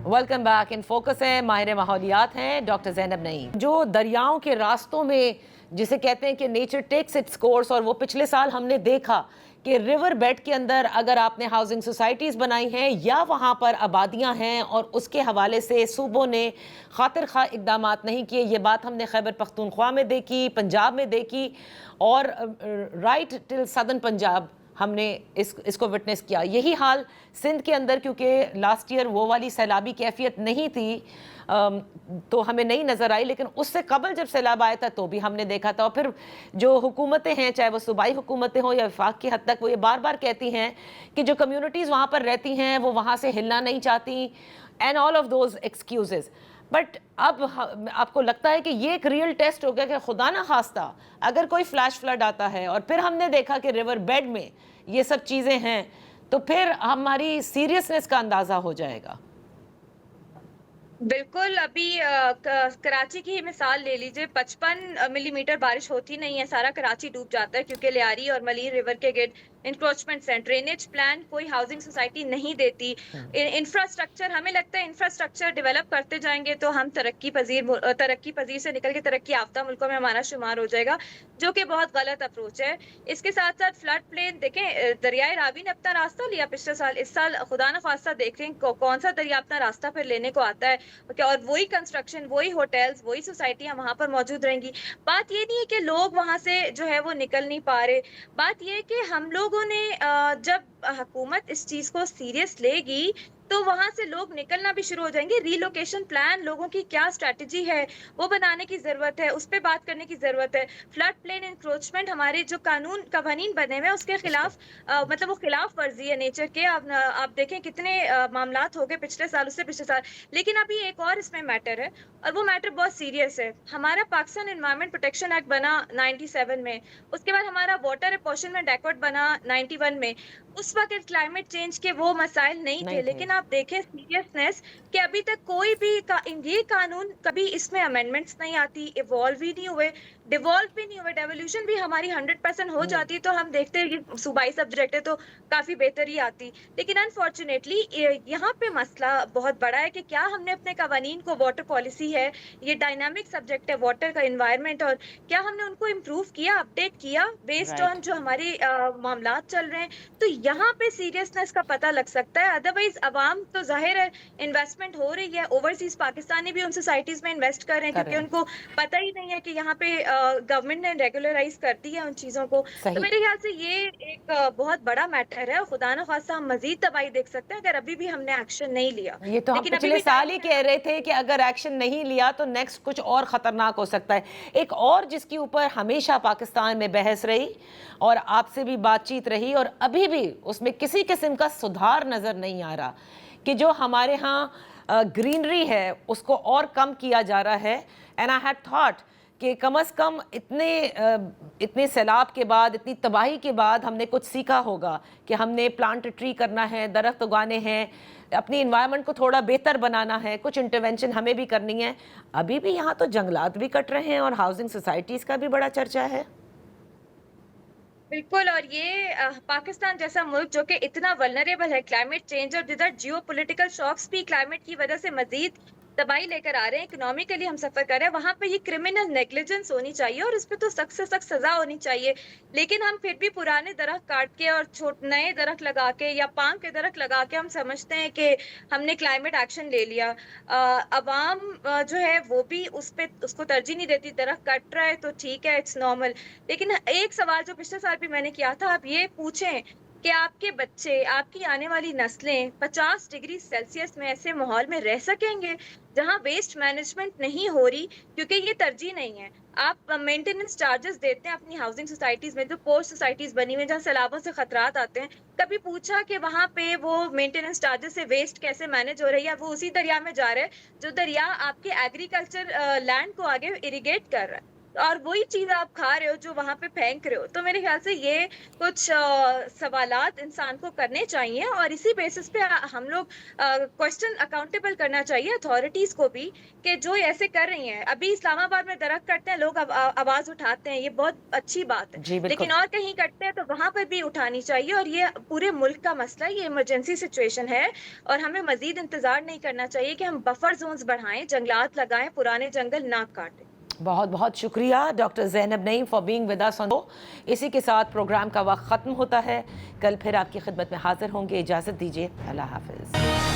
Welcome back. In focus है माहिर माहौलियात हैं डॉक्टर ज़ैनब नईम। जो दरियाओं के रास्तों में जिसे कहते हैं कि नेचर टेक्स इट्स कोर्स, और वो पिछले साल हमने देखा कि रिवर बेड के अंदर अगर आपने हाउसिंग सोसाइटीज़ बनाई हैं या वहाँ पर आबादियाँ हैं और उसके हवाले से सूबों ने खातिर खा इकदामात नहीं किए। ये बात हमने खैबर पख्तूनख्वा में देखी, पंजाब में देखी, और राइट टिल सदर्न पंजाब हमने इसको विटनेस किया। यही हाल सिंध के अंदर, क्योंकि लास्ट ईयर वो वाली सैलाबी कैफियत नहीं थी तो हमें नहीं नज़र आई, लेकिन उससे कबल जब सैलाब आया था तो भी हमने देखा था। और फिर जो हुकूमतें हैं, चाहे वो सूबाई हुकूमतें हों या वफाक की हद तक, वो ये बार बार कहती हैं कि जो कम्यूनिटीज़ वहाँ पर रहती हैं वो वहाँ से हिलना नहीं चाहती, and all of those excuses. But अब आपको लगता है कि ये एक रियल टेस्ट हो गया कि खुदा ना खास्ता अगर कोई फ्लैश फ्लड आता है और फिर हमने देखा कि रिवर बेड में ये सब चीज़ें हैं, तो फिर हमारी सीरियसनेस का अंदाज़ा हो जाएगा। बिल्कुल। अभी कराची की ही मिसाल ले लीजिए, 55 मिलीमीटर बारिश होती नहीं है, सारा कराची डूब जाता है, क्योंकि लियारी और मलीर रिवर के गिर्द इंक्रोचमेंट्स हैं। ड्रेनेज प्लान कोई हाउसिंग सोसाइटी नहीं देती। इंफ्रास्ट्रक्चर, हमें लगता है इंफ्रास्ट्रक्चर डेवलप करते जाएंगे तो हम तरक्की पजीर से निकल के तरक्की याफ्ता मुल्कों में हमारा शुमार हो जाएगा, जो कि बहुत गलत अप्रोच है। इसके साथ साथ फ्लड प्लेन देखें, दरियाए रावी ने अपना रास्ता लिया पिछले साल, इस साल खुदा न खास्ता देख रहे हैं कौन सा दरिया अपना रास्ता फिर लेने को आता है, और वही कंस्ट्रक्शन, वही होटल्स, वही सोसाइटियां वहां पर मौजूद रहेंगी। बात ये नहीं है कि लोग वहां से जो है वो निकल नहीं पा रहे, बात ये है कि हम लोगों ने जब हुकूमत इस चीज को सीरियस लेगी तो वहां से लोग निकलना भी शुरू हो जाएंगे। रीलोकेशन प्लान, लोगों की क्या स्ट्रैटेजी है वो बनाने की जरूरत है, उस पर बात करने की जरूरत है। फ्लड प्लेन इंक्रोचमेंट, हमारे जो कवानीन बने हुए हैं उसके खिलाफ मतलब वो खिलाफ वर्जी है नेचर के। आप देखें कितने मामलात हो गए पिछले साल, उससे पिछले साल। लेकिन अभी एक और इसमें मैटर है, और वो मैटर बहुत सीरियस है। हमारा पाकिस्तान एनवायरमेंट प्रोटेक्शन एक्ट बना 97 में, उसके बाद हमारा वाटर अपॉर्शनमेंट एक्ट बना 91 में। उस वक्त क्लाइमेट चेंज के वो मसाइल नहीं थे, लेकिन आप देखें सीरियसनेस कि अभी तक कोई भी ये कानून कभी इसमें अमेंडमेंट्स नहीं आती, इवॉल्व ही नहीं हुए, डिवॉल्व भी नहीं हुए। डेवोल्यूशन भी हमारी 100% हो जाती तो हम देखते हैं कि सूबाई सब्जेक्ट है तो काफी बेहतर ही आती। लेकिन अनफॉर्चुनेटली यहाँ पे मसला बहुत बड़ा है कि क्या हमने अपने कवानीन को, वाटर पॉलिसी है, ये डायनामिक सब्जेक्ट है वाटर का, एनवायरमेंट, और क्या हमने उनको इम्प्रूव किया, अपडेट किया बेस्ड ऑन जो हमारे मामलात चल रहे हैं। तो यहाँ पे सीरियसनेस का पता लग सकता है। अदरवाइज अवाम तो जाहिर है इन्वेस्टमेंट हो रही है, ओवरसीज पाकिस्तानी भी उन सोसाइटीज में इन्वेस्ट कर रहे हैं, क्योंकि उनको पता ही नहीं है कि यहाँ पे गवर्नमेंट ने रेगुलराइज कर दी है उन चीजों को। तो मेरे ख्याल से ये एक बहुत बड़ा मैटर है, और खुदा न खास्ता हम मजीद तबाही देख सकते हैं अगर अभी भी हमने एक्शन नहीं लिया। ये तो हम पिछले साल ही कह रहे थे कि अगर एक्शन नहीं लिया तो नेक्स्ट कुछ और खतरनाक हो सकता है। एक और जिसके ऊपर हमेशा पाकिस्तान में बहस रही और आपसे भी बातचीत रही, और अभी भी उसमें किसी किस्म का सुधार नजर नहीं आ रहा, कि जो हमारे यहाँ ग्रीनरी है उसको और कम किया जा रहा है। एंड आई हैड थॉट कि कम अज़ कम इतने सैलाब के बाद, इतनी तबाही के बाद हमने कुछ सीखा होगा कि हमने प्लांट ट्री करना है, दरख्त उगाने हैं, अपनी इन्वायरमेंट को थोड़ा बेहतर बनाना है, कुछ इंटरवेंशन हमें भी करनी है। अभी भी यहाँ तो जंगलात भी कट रहे हैं और हाउसिंग सोसाइटीज़ का भी बड़ा चर्चा है। बिल्कुल। और ये पाकिस्तान जैसा मुल्क जो कि इतना वल्नरेबल है क्लाइमेट चेंज, और जिधर जियो पोलिटिकल शॉक्स भी क्लाइमेट की वजह से मजीद तबाही लेकर आ रहे हैं, इकोनॉमिकली हम सफर कर रहे हैं, वहां पे ये क्रिमिनल नेग्लिजेंस होनी चाहिए और इस पे तो सख्त से सख्त सजा होनी चाहिए। लेकिन हम फिर भी पुराने दरख्त काट के और नए दरख्त लगा के या पाम के दरख्त लगा के हम समझते हैं कि हमने क्लाइमेट एक्शन ले लिया। अवाम जो है वो भी उसको तरजीह नहीं देती। दरख्त कट रहा है तो ठीक है, इट्स नॉर्मल। लेकिन एक सवाल जो पिछले साल भी मैंने किया था, आप ये पूछें कि आपके बच्चे, आपकी आने वाली नस्लें 50 डिग्री सेल्सियस में ऐसे माहौल में रह सकेंगे जहां वेस्ट मैनेजमेंट नहीं हो रही, क्योंकि ये तरजीह नहीं है। आप मेंटेनेंस चार्जेस देते हैं अपनी हाउसिंग सोसाइटीज में, जो पोस्ट सोसाइटीज बनी हुई है जहाँ सैलाबों से खतरात आते हैं, कभी पूछा कि वहां पे वो मेंटेनेंस चार्जेस से वेस्ट कैसे मैनेज हो रही है? वो उसी दरिया में जा रहा है जो दरिया आपके एग्रीकल्चर लैंड को आगे इरिगेट कर रहा है। اور وہی چیز آپ کھا رہے ہو جو وہاں پہ پھینک رہے ہو. تو میرے خیال سے یہ کچھ سوالات انسان کو کرنے چاہیے اور اسی بیسس پہ ہم لوگ کوشچن اکاؤنٹیبل کرنا چاہیے اتھارٹیز کو بھی کہ جو ایسے کر رہی ہیں. ابھی اسلام آباد میں درخت کٹتے ہیں لوگ آواز اٹھاتے ہیں, یہ بہت اچھی بات ہے, جی بالکل. لیکن اور کہیں کٹتے ہیں تو وہاں پہ بھی اٹھانی چاہیے. اور یہ پورے ملک کا مسئلہ, یہ ایمرجنسی سچویشن ہے اور ہمیں مزید انتظار نہیں کرنا چاہیے کہ ہم بفر زونز بڑھائیں, جنگلات لگائیں, پرانے جنگل نہ کاٹیں. بہت بہت شکریہ doctor Zainab Naeem for being with us. اسی کے ساتھ پروگرام کا وقت ختم ہوتا ہے. کل پھر آپ کی خدمت میں حاضر ہوں گے. اجازت دیجیے. اللہ حافظ.